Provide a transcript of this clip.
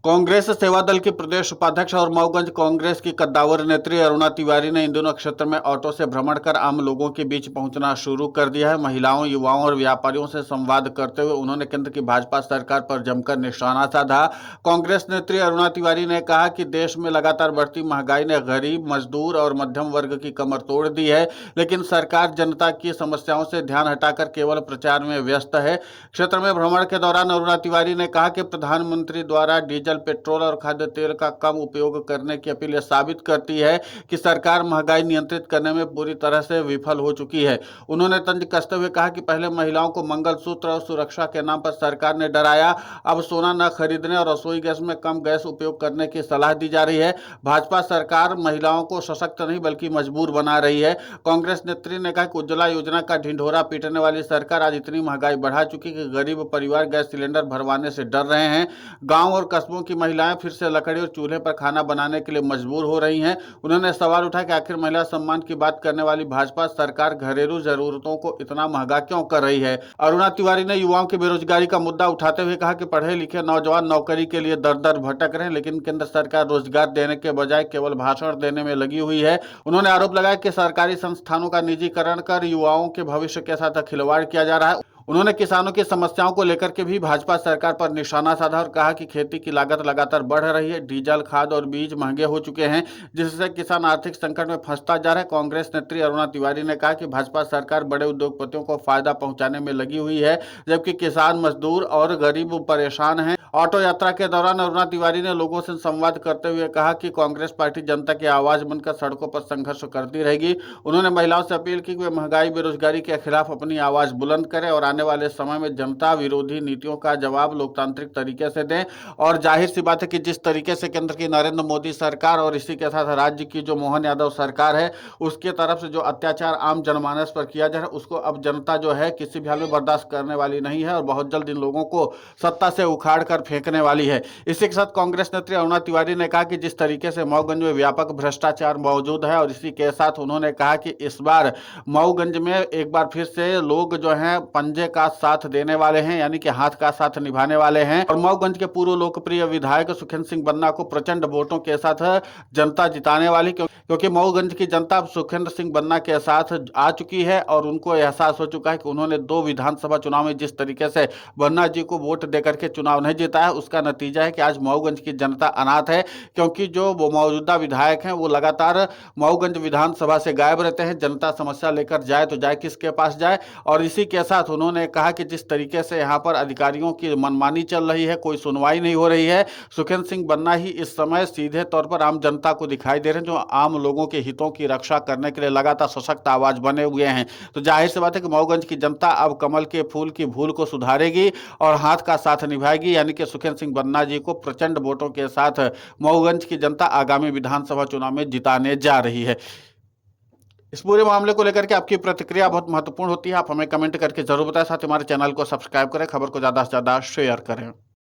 कांग्रेस सेवा दल की प्रदेश उपाध्यक्ष और मऊगंज कांग्रेस की कद्दावर नेत्री अरुणा तिवारी ने इन दिनों क्षेत्र में ऑटो से भ्रमण कर आम लोगों के बीच पहुंचना शुरू कर दिया है। महिलाओं, युवाओं और व्यापारियों से संवाद करते हुए उन्होंने केंद्र की भाजपा सरकार पर जमकर निशाना साधा। कांग्रेस नेत्री अरुणा तिवारी ने कहा कि देश में लगातार बढ़ती महंगाई ने गरीब, मजदूर और मध्यम वर्ग की कमर तोड़ दी है, लेकिन सरकार जनता की समस्याओं से ध्यान हटाकर केवल प्रचार में व्यस्त है। क्षेत्र में भ्रमण के दौरान अरुणा तिवारी ने कहा कि प्रधानमंत्री द्वारा डीजल, पेट्रोल और खाद्य तेल का कम उपयोग करने की अपील साबित करती है कि सरकार महंगाई नियंत्रित करने में पूरी तरह से विफल हो चुकी है। उन्होंने तंज कसते हुए कहा कि पहले महिलाओं को मंगलसूत्र और सुरक्षा के नाम पर सरकार ने डराया, अब सोना न खरीदने और रसोई गैस में कम गैस उपयोग करने की सलाह दी जा रही है। भाजपा सरकार महिलाओं को सशक्त नहीं बल्कि मजबूर बना रही है। कांग्रेस नेत्री ने कहा कि उज्ज्वला योजना का ढिंढोरा पीटने वाली सरकार आज इतनी महंगाई बढ़ा चुकी कि गरीब परिवार गैस सिलेंडर भरवाने से डर रहे हैं। गांव और कस्बों की महिलाएं फिर से लकड़ी और चूल्हे पर खाना बनाने के लिए मजबूर हो रही हैं। उन्होंने सवाल उठाया कि आखिर महिला सम्मान की बात करने वाली भाजपा सरकार घरेलू जरूरतों को इतना महंगा क्यों कर रही है। अरुणा तिवारी ने युवाओं की बेरोजगारी का मुद्दा उठाते हुए कहा कि पढ़े लिखे नौजवान नौकरी के लिए दर दर भटक रहे हैं, लेकिन केंद्र सरकार रोजगार देने के बजाय केवल भाषण देने में लगी हुई है। उन्होंने आरोप लगाया कि सरकारी संस्थानों का निजीकरण कर युवाओं के भविष्य के साथ खिलवाड़ किया जा रहा है। उन्होंने किसानों की समस्याओं को लेकर के भी भाजपा सरकार पर निशाना साधा और कहा कि खेती की लागत लगातार बढ़ रही है, डीजल, खाद और बीज महंगे हो चुके हैं, जिससे किसान आर्थिक संकट में फंसता जा रहा है। कांग्रेस नेत्री अरुणा तिवारी ने कहा कि भाजपा सरकार बड़े उद्योगपतियों को फायदा पहुंचाने में लगी हुई है, जबकि किसान, मजदूर और गरीब परेशान हैं। ऑटो यात्रा के दौरान अरुणा तिवारी ने लोगों से संवाद करते हुए कहा कि कांग्रेस पार्टी जनता की आवाज बनकर सड़कों पर संघर्ष करती रहेगी। उन्होंने महिलाओं से अपील की कि वे महंगाई, बेरोजगारी के खिलाफ अपनी आवाज बुलंद करें और आने वाले समय में जनता विरोधी नीतियों का जवाब लोकतांत्रिक तरीके से दें। और जाहिर सी बात है कि जिस तरीके से केंद्र की नरेंद्र मोदी सरकार और इसी के साथ राज्य की जो मोहन यादव सरकार है, उसके तरफ से जो अत्याचार आम जनमानस पर किया जा रहा है, उसको अब जनता जो है किसी भी हाल में बर्दाश्त करने वाली नहीं है और बहुत जल्द इन लोगों को सत्ता से उखाड़ कर फेंकने वाली है। इसी के साथ कांग्रेस नेत्री अरुणा तिवारी ने कहा कि जिस तरीके से मऊगंज में व्यापक भ्रष्टाचार मौजूद है, और इसी के साथ उन्होंने कहा कि इस बार मऊगंज में एक बार फिर से लोग जो हैं पंजे का साथ देने वाले हैं, यानी कि हाथ का साथ निभाने वाले हैं और मऊगंज के पूर्व लोकप्रिय विधायक सुखेंद्र सिंह बन्ना को प्रचंड वोटों के साथ जनता जिताने वाली, क्योंकि मऊगंज की जनता सुखेंद्र सिंह बन्ना के साथ आ चुकी है और उनको एहसास हो चुका है कि उन्होंने 2 विधानसभा चुनाव में जिस तरीके से बन्ना जी को वोट देकर के चुनाव नहीं जीता है, उसका नतीजा है कि आज मऊगंज की जनता अनाथ है। क्योंकि जो वो मौजूदा विधायक हैं वो लगातार मऊगंज विधानसभा से गायब रहते हैं। जनता समस्या लेकर जाए तो जाए किसके पास जाए। और इसी के साथ उन्होंने कहा कि जिस तरीके से यहाँ पर अधिकारियों की मनमानी चल रही है, कोई सुनवाई नहीं हो रही है, सुखेंद्र सिंह बन्ना ही इस समय सीधे तौर पर आम जनता को दिखाई दे रहे हैं, जो आम लोगों के हितों की रक्षा करने के लिए लगातार सशक्त आवाज बने हुए हैं। तो जाहिर सी बात है कि मऊगंज की जनता अब कमल के फूल की भूल को सुधारेगी और हाथ का साथ निभाएगी, यानी कि सुखेंद्र सिंह बन्ना जी को प्रचंड वोटों के साथ मऊगंज की जनता आगामी विधानसभा चुनाव में जिताने जा रही है। इस पूरे मामले को लेकर के आपकी प्रतिक्रिया बहुत महत्वपूर्ण होती है। आप हमें कमेंट करके जरूर बताएं, साथ ही हमारे चैनल को सब्सक्राइब करें, खबर को ज्यादा से ज्यादा शेयर करें।